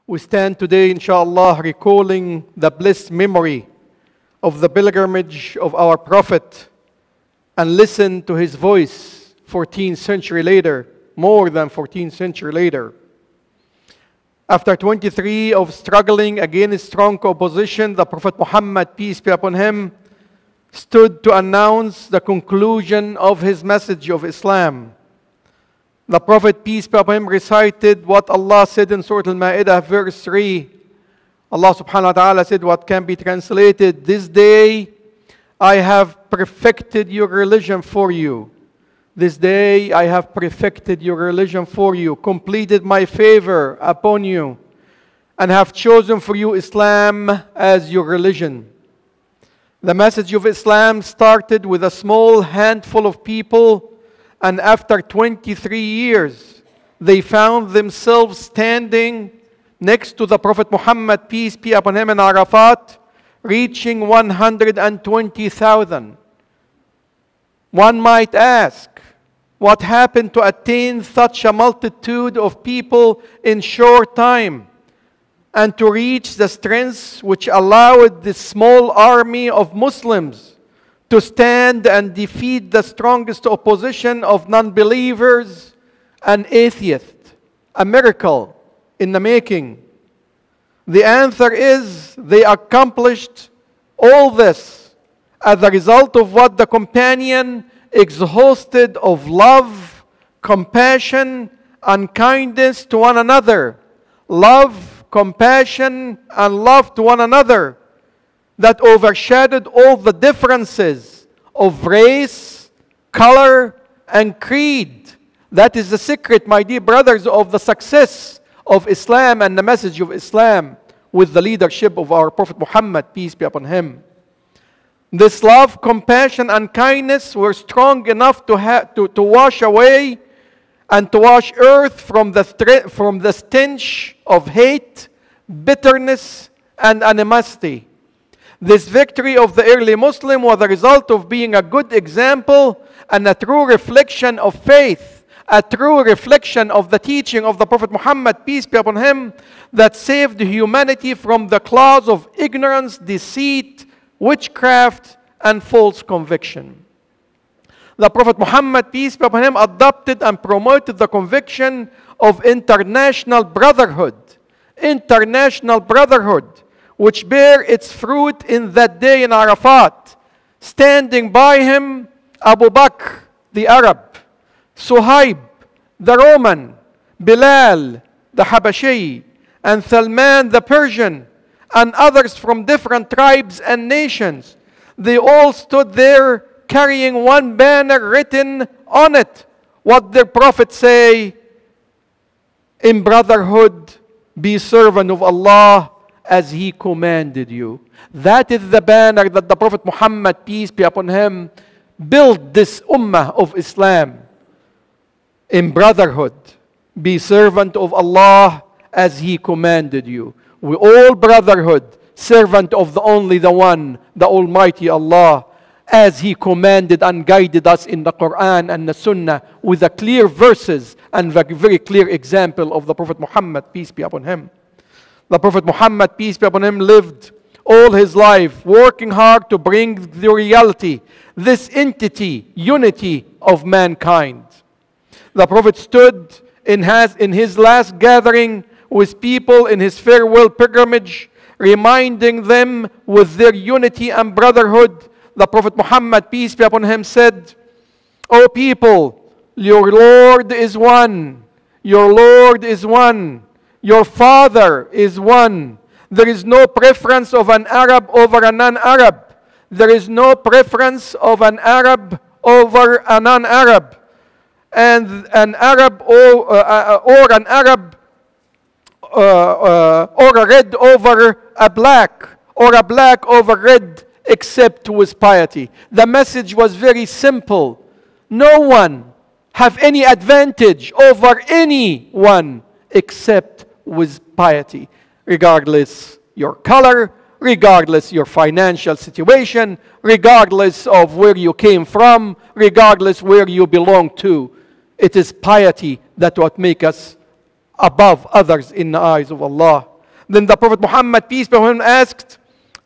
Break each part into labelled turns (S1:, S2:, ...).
S1: We stand today, inshallah, recalling the blessed memory of the pilgrimage of our Prophet and listen to his voice 14th century later, more than 14th century later. After 23 of struggling against strong opposition, the Prophet Muhammad, peace be upon him, stood to announce the conclusion of his message of Islam. The Prophet, peace be upon him, recited what Allah said in Surah Al-Ma'idah, verse 3. Allah subhanahu wa ta'ala said, what can be translated, "This day I have perfected your religion for you. This day I have perfected your religion for you, completed my favor upon you, and have chosen for you Islam as your religion." The message of Islam started with a small handful of people, and after 23 years, they found themselves standing next to the Prophet Muhammad, peace be upon him, in Arafat, reaching 120,000. One might ask, what happened to attain such a multitude of people in short time, and to reach the strength which allowed this small army of Muslims to stand and defeat the strongest opposition of non-believers and atheists? A miracle in the making. The answer is they accomplished all this as a result of what the companion exhausted of love, compassion, and kindness to one another. Love, compassion, and love to one another that overshadowed all the differences of race, color, and creed. That is the secret, my dear brothers, of the success of Islam and the message of Islam with the leadership of our Prophet Muhammad, peace be upon him. This love, compassion, and kindness were strong enough to wash away and to wash earth from the stench of hate, bitterness, and animosity. This victory of the early Muslim was the result of being a good example and a true reflection of faith, a true reflection of the teaching of the Prophet Muhammad, peace be upon him, that saved humanity from the claws of ignorance, deceit, witchcraft, and false conviction. The Prophet Muhammad, peace be upon him, adopted and promoted the conviction of international brotherhood, which bear its fruit in that day in Arafat. Standing by him, Abu Bakr, the Arab, Suhaib, the Roman, Bilal, the Habashi, and Salman, the Persian, and others from different tribes and nations. They all stood there carrying one banner written on it what their prophet say, "In brotherhood, be servant of Allah as he commanded you." That is the banner that the Prophet Muhammad, peace be upon him, built this ummah of Islam. In brotherhood, be servant of Allah as he commanded you. We all brotherhood, servant of the only the one, the Almighty Allah, as he commanded and guided us in the Quran and the Sunnah with the clear verses and the very clear example of the Prophet Muhammad, peace be upon him. The Prophet Muhammad, peace be upon him, lived all his life working hard to bring the reality, this entity, unity of mankind. The Prophet stood in his last gathering with people in his farewell pilgrimage, reminding them with their unity and brotherhood. The Prophet Muhammad, peace be upon him, said, "O people, your Lord is one. Your Lord is one. Your Father is one. There is no preference of an Arab over a non-Arab. There is no preference of an Arab over a non-Arab. And an Arab or an Arab or a red over a black, or a black over red, except with piety." The message was very simple. No one have any advantage over anyone except with piety, regardless your color, regardless your financial situation, regardless of where you came from, regardless where you belong to. It is piety that would make us above others in the eyes of Allah. Then the Prophet Muhammad, peace be upon him, asked,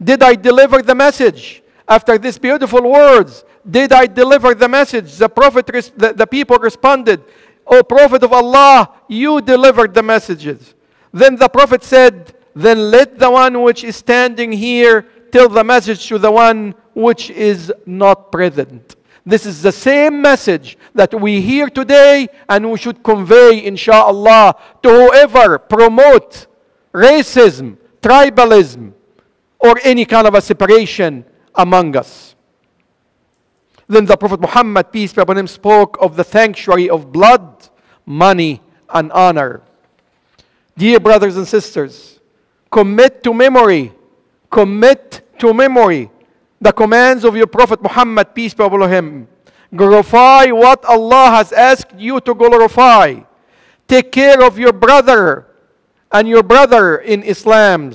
S1: did I deliver the message? After these beautiful words, did I deliver the message? The people responded, O Prophet of Allah, you delivered the messages. Then the Prophet said, then let the one which is standing here tell the message to the one which is not present. This is the same message that we hear today, and we should convey, inshallah, to whoever promote racism, tribalism, or any kind of a separation among us. Then the Prophet Muhammad, peace be upon him, spoke of the sanctuary of blood, money, and honor. Dear brothers and sisters, commit to memory the commands of your Prophet Muhammad, peace be upon him. Glorify what Allah has asked you to glorify. Take care of your brother and your brother in Islam.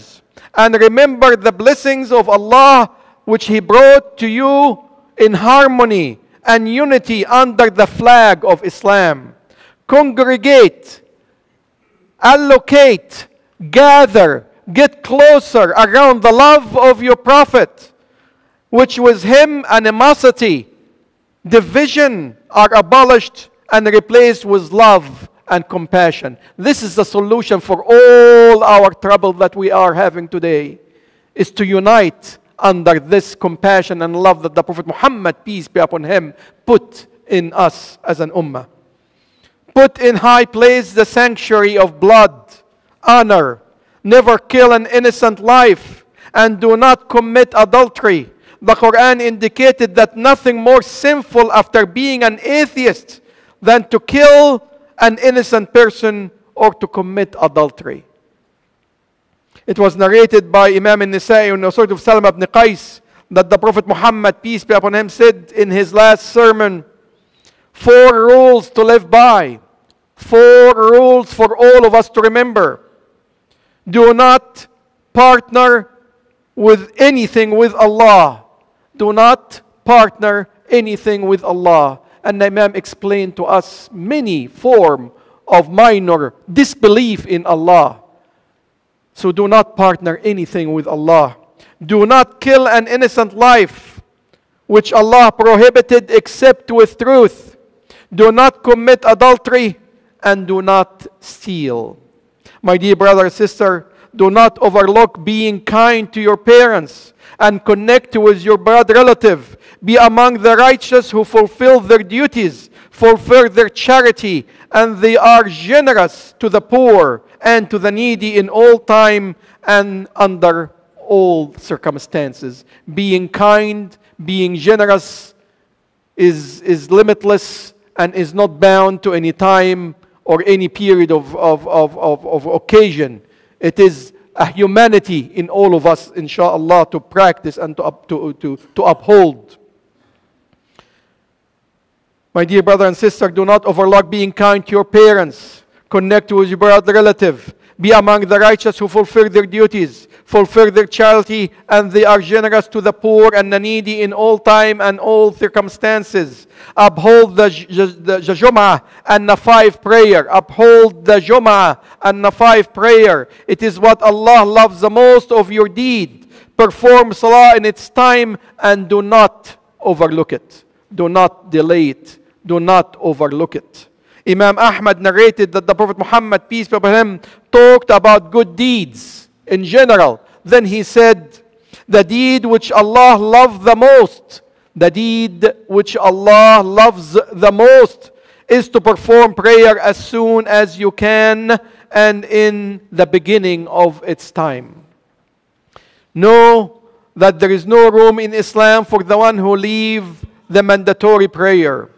S1: And remember the blessings of Allah which He brought to you in harmony and unity under the flag of Islam. Congregate, allocate, gather, get closer around the love of your Prophet, which with him animosity, division are abolished and replaced with love and compassion. This is the solution for all our trouble that we are having today, is to unite under this compassion and love that the Prophet Muhammad, peace be upon him, put in us as an ummah. Put in high place the sanctuary of blood, honor, never kill an innocent life, and do not commit adultery. The Quran indicated that nothing more sinful after being an atheist than to kill an innocent person or to commit adultery. It was narrated by Imam al-Nisa'i in the sort of Salam ibn Qais that the Prophet Muhammad, peace be upon him, said in his last sermon, 4 rules to live by, 4 rules for all of us to remember. Do not partner with anything with Allah. Do not partner anything with Allah. And the Imam explained to us many forms of minor disbelief in Allah. So do not partner anything with Allah. Do not kill an innocent life, which Allah prohibited except with truth. Do not commit adultery, and do not steal. My dear brother and sister, do not overlook being kind to your parents and connect with your blood relative. Be among the righteous who fulfill their duties, fulfill their charity, and they are generous to the poor and to the needy in all time and under all circumstances. Being kind, being generous is limitless and is not bound to any time or any period of occasion. It is a humanity in all of us, inshallah, to practice and to uphold. My dear brother and sister, do not overlook being kind to your parents. Connect with your blood relative. Be among the righteous who fulfill their duties, fulfill their charity, and they are generous to the poor and the needy in all time and all circumstances. Uphold the Jum'ah and the 5 prayer. Uphold the Jum'ah and the 5 prayer. It is what Allah loves the most of your deed. Perform salah in its time and do not overlook it. Do not delay it. Do not overlook it. Imam Ahmad narrated that the Prophet Muhammad, peace be upon him, talked about good deeds in general. Then he said, the deed which Allah loves the most, the deed which Allah loves the most is to perform prayer as soon as you can and in the beginning of its time. Know that there is no room in Islam for the one who leaves the mandatory prayer.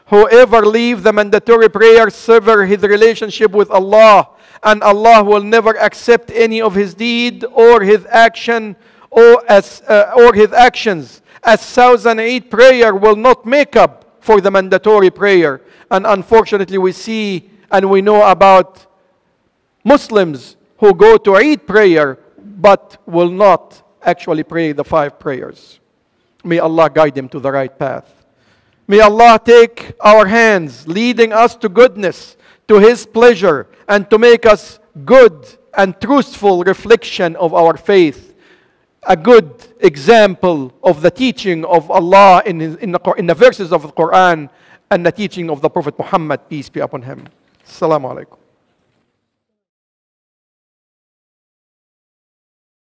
S1: Whoever leaves the mandatory prayer severs his relationship with Allah, and Allah will never accept any of his deed or his action or his actions. As 1,008 prayer will not make up for the mandatory prayer. And unfortunately, we see and we know about Muslims who go to Eid prayer but will not actually pray the 5 prayers. May Allah guide them to the right path. May Allah take our hands, leading us to goodness, to His pleasure, and to make us good and truthful reflection of our faith, a good example of the teaching of Allah in the verses of the Quran and the teaching of the Prophet Muhammad, peace be upon him. Assalamu alaikum.